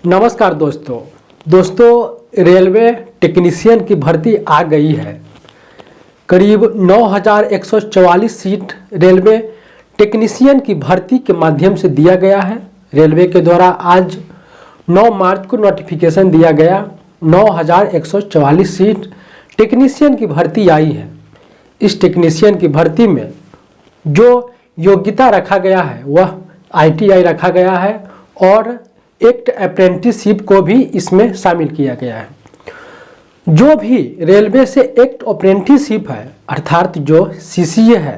नमस्कार दोस्तों railway technician की भर्ती आ गई है। करीब 9,144 सीट रेलवे टेक्नीशियन की भर्ती के माध्यम से दिया गया है। रेलवे के द्वारा आज 9 मार्च को नोटिफिकेशन दिया गया। 9,144 सीट टेक्नीशियन की भर्ती आई है। इस टेक्नीशियन की भर्ती में जो योग्यता रखा गया है वह ITI रखा गया है और एक्ट अप्रेंटिसशिप को भी इसमें शामिल किया गया है। जो भी रेलवे से एक्ट अप्रेंटिसशिप है अर्थात जो CCA है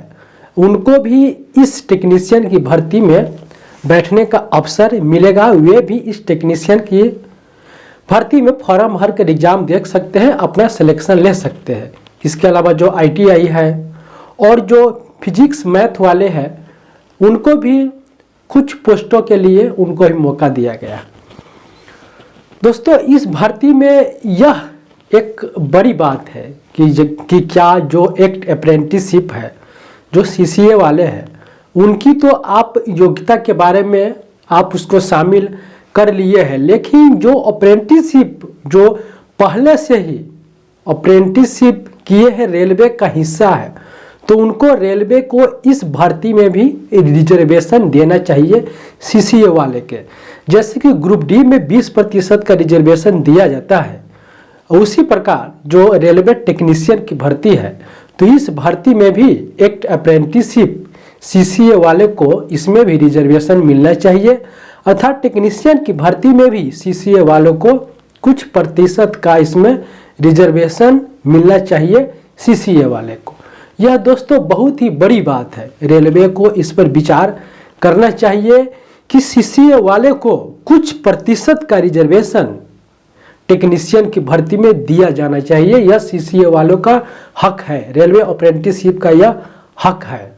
उनको भी इस टेक्नीशियन की भर्ती में बैठने का अवसर मिलेगा। वे भी इस टेक्नीशियन की भर्ती में फॉर्म भर कर एग्जाम देख सकते हैं, अपना सिलेक्शन ले सकते हैं। इसके अलावा जो ITI है और जो फिजिक्स मैथ वाले हैं उनको भी कुछ पोस्टों के लिए उनको भी मौका दिया गया। दोस्तों इस भर्ती में यह एक बड़ी बात है कि क्या जो एक्ट अप्रेंटिसशिप है जो CCA वाले हैं उनकी तो आप योग्यता के बारे में आप उसको शामिल कर लिए हैं, लेकिन जो अप्रेंटिसशिप जो पहले से ही अप्रेंटिसशिप किए हैं रेलवे का हिस्सा है तो उनको रेलवे को इस भर्ती में भी रिजर्वेशन देना चाहिए CCA वाले के। जैसे कि ग्रुप D में 20% का रिजर्वेशन दिया जाता है, उसी प्रकार जो रेलवे टेक्नीशियन की भर्ती है तो इस भर्ती में भी एक्ट अप्रेंटिसशिप CCA वाले को इसमें भी रिजर्वेशन मिलना चाहिए। अर्थात टेक्नीशियन की भर्ती में भी CCA वालों को कुछ प्रतिशत का इसमें रिजर्वेशन मिलना चाहिए CCA वाले को। यह दोस्तों बहुत ही बड़ी बात है। रेलवे को इस पर विचार करना चाहिए कि CCA वाले को कुछ प्रतिशत का रिजर्वेशन टेक्नीशियन की भर्ती में दिया जाना चाहिए। यह CCA वालों का हक है, रेलवे अप्रेंटिसशिप का यह हक है।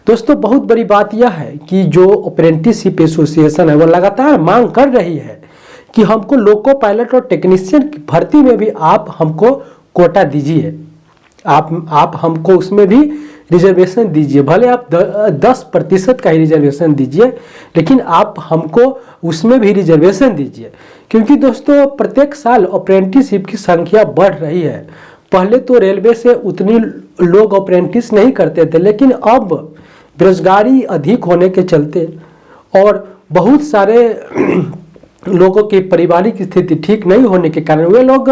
दोस्तों बहुत बड़ी बात यह है कि जो अप्रेंटिसशिप एसोसिएशन है वो लगातार मांग कर रही है कि हमको लोको पायलट और टेक्नीशियन की भर्ती में भी आप हमको कोटा दीजिए, आप हमको उसमें भी रिजर्वेशन दीजिए। भले आप 10% का ही रिजर्वेशन दीजिए, लेकिन आप हमको उसमें भी रिजर्वेशन दीजिए। क्योंकि दोस्तों प्रत्येक साल अप्रेंटिसशिप की संख्या बढ़ रही है। पहले तो रेलवे से उतनी लोग अप्रेंटिस नहीं करते थे, लेकिन अब बेरोजगारी अधिक होने के चलते और बहुत सारे लोगों की पारिवारिक स्थिति ठीक नहीं होने के कारण वे लोग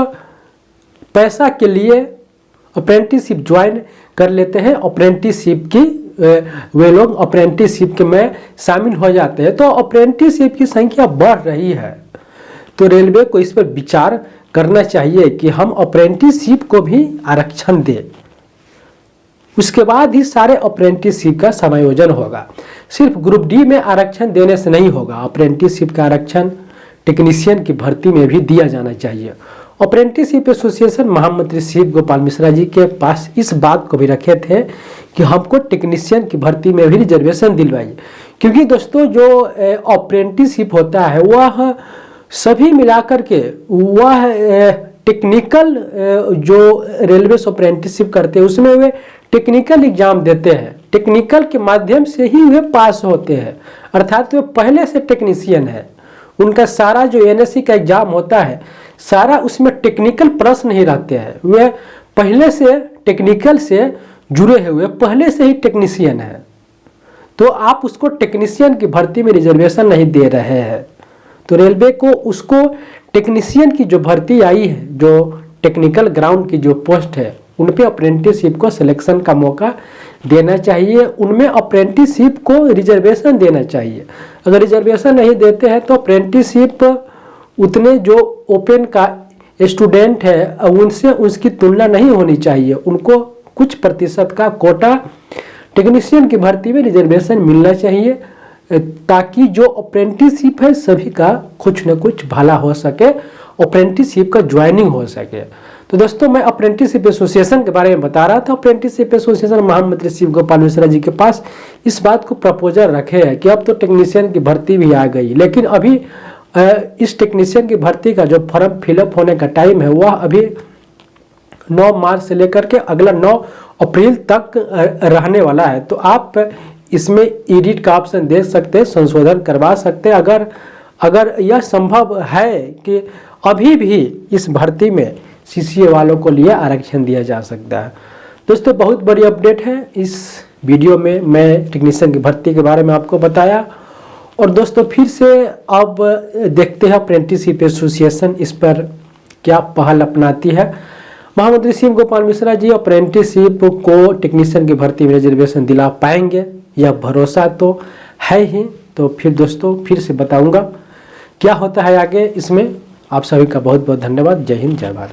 पैसा के लिए अप्रेंटिसशिप ज्वाइन कर लेते हैं। अप्रेंटिसशिप की वे लोग अप्रेंटिसशिप के में शामिल हो जाते हैं। तो अप्रेंटिसशिप की संख्या बढ़ रही है तो रेलवे को इस पर विचार करना चाहिए कि हम अप्रेंटिसशिप को भी आरक्षण दें। उसके बाद ही सारे अप्रेंटिसशिप का समायोजन होगा। सिर्फ ग्रुप D में आरक्षण देने से नहीं होगा, अप्रेंटिसशिप का आरक्षण टेक्नीशियन की भर्ती में भी दिया जाना चाहिए। अप्रेंटिसशिप एसोसिएशन महामंत्री शिव गोपाल मिश्रा जी के पास इस बात को भी रखे थे कि हमको टेक्नीशियन की भर्ती में भी रिजर्वेशन दिलवाइए। क्योंकि दोस्तों जो अप्रेंटिसशिप होता है वह सभी मिलाकर के वह टेक्निकल जो रेलवे से अप्रेंटिसशिप करते हैं उसमें वे टेक्निकल एग्जाम देते हैं। टेक्निकल के माध्यम से ही वे पास होते हैं, अर्थात वे पहले से टेक्नीशियन है। उनका सारा जो NSE का एग्जाम होता है सारा उसमें टेक्निकल प्रश्न ही रहते हैं। वे पहले से टेक्निकल से जुड़े हुए पहले से ही टेक्नीशियन है, तो आप उसको टेक्नीशियन की भर्ती में रिजर्वेशन नहीं दे रहे हैं। तो रेलवे को उसको टेक्नीशियन की जो भर्ती आई है, जो टेक्निकल ग्राउंड की जो पोस्ट है उन पे अप्रेंटिसशिप को सिलेक्शन का मौका देना चाहिए। उनमें अप्रेंटिसशिप को रिजर्वेशन देना चाहिए। अगर रिजर्वेशन नहीं देते हैं तो अप्रेंटिसशिप उतने जो ओपन का स्टूडेंट है उनसे उसकी तुलना नहीं होनी चाहिए। उनको कुछ प्रतिशत का कोटा टेक्नीशियन की भर्ती में रिजर्वेशन मिलना चाहिए ताकि जो अप्रेंटिसशिप है सभी का कुछ न कुछ भला हो सके, अप्रेंटिसशिप का ज्वाइनिंग हो सके। तो दोस्तों मैं अप्रेंटिसशिप एसोसिएशन के बारे में बता रहा था। अप्रेंटिसशिप एसोसिएशन महामंत्री शिव गोपाल मिश्रा जी के पास इस बात को प्रपोजल रखे है कि अब तो टेक्नीशियन की भर्ती भी आ गई, लेकिन अभी इस टेक्नीशियन की भर्ती का जो फॉर्म फिलअप होने का टाइम है वह अभी 9 मार्च से लेकर के अगला 9 अप्रैल तक रहने वाला है। तो आप इसमें एडिट का ऑप्शन दे सकते हैं, संशोधन करवा सकते हैं। अगर अगर यह संभव है कि अभी भी इस भर्ती में सीसीए वालों को लिए आरक्षण दिया जा सकता है। दोस्तों बहुत बड़ी अपडेट है, इस वीडियो में मैं टेक्नीशियन की भर्ती के बारे में आपको बताया। और दोस्तों फिर से अब देखते हैं अप्रेंटिसशिप एसोसिएशन इस पर क्या पहल अपनाती है। महामंत्री C M Gopal Mishra ji apprenticeship को टेक्नीशियन की भर्ती में रिजर्वेशन दिला पाएंगे, यह भरोसा तो है ही। तो फिर दोस्तों फिर से बताऊंगा क्या होता है आगे इसमें। आप सभी का बहुत बहुत धन्यवाद। जय हिंद, जय भारत।